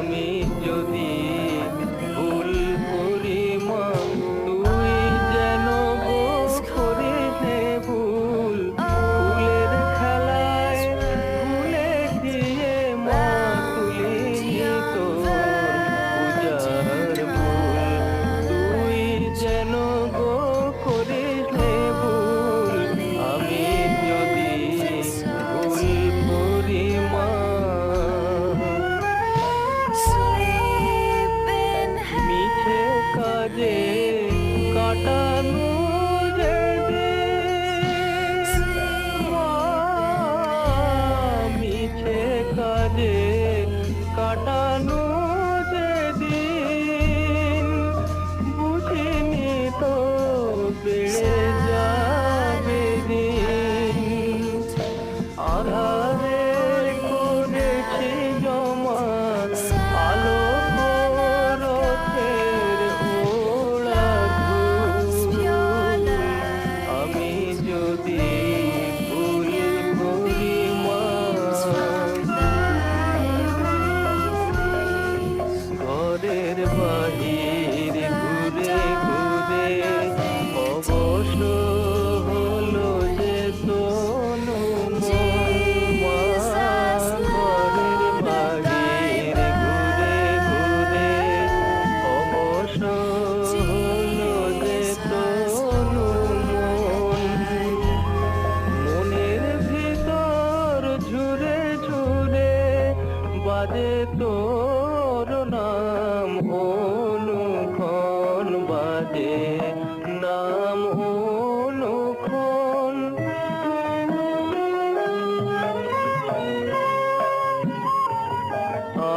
আমি যদি ভুল করি মা, তুই যেন গো করিস নে ভুল। ফুলের খেলায় ভুলে গিয়ে মা তুলিনি তোর পূজার ফুল। তুই যেন গো করিস নে ভুল, আমি যদি ভুল করি মা। মিছে কাজে কাটানো যে দিন, মিছে কাজে কাটানো যে দিন, বুঝিনি তো বেড়ে যাবে দিন। আধারে করেছি জমা আলো রথের ওড়া ধূল। আমি যদি ভুল করি মা, ঘরের বাহির ঘুরে ঘুরে অবশ্য হলো যে তনু মন। ঘরের বাহির ঘুরে ঘুরে অবশ্য হলো যে তনু মন। মনের ভিতর ঝুরে ঝুরে বাজে তোর নাম অনুক্ষণ, বাজে নাম অনুক্ষণ।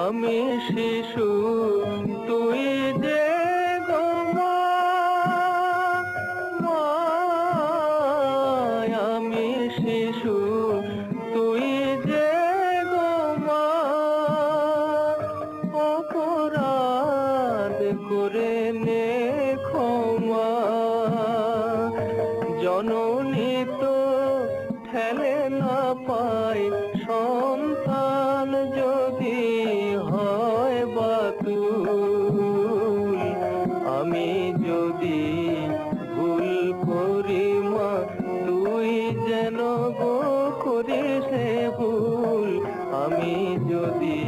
আমি শিশু তুই যে গো মা, আমি শিশু তুই যে গো মা। অপরাধ করে নে ক্ষমা, জননী তো ঠেলে না পায় সন্তান যদি হয় বাতুল। আমি যদি ভুল করি মা, তুই যেন গো করিস ভুল। আমি যদি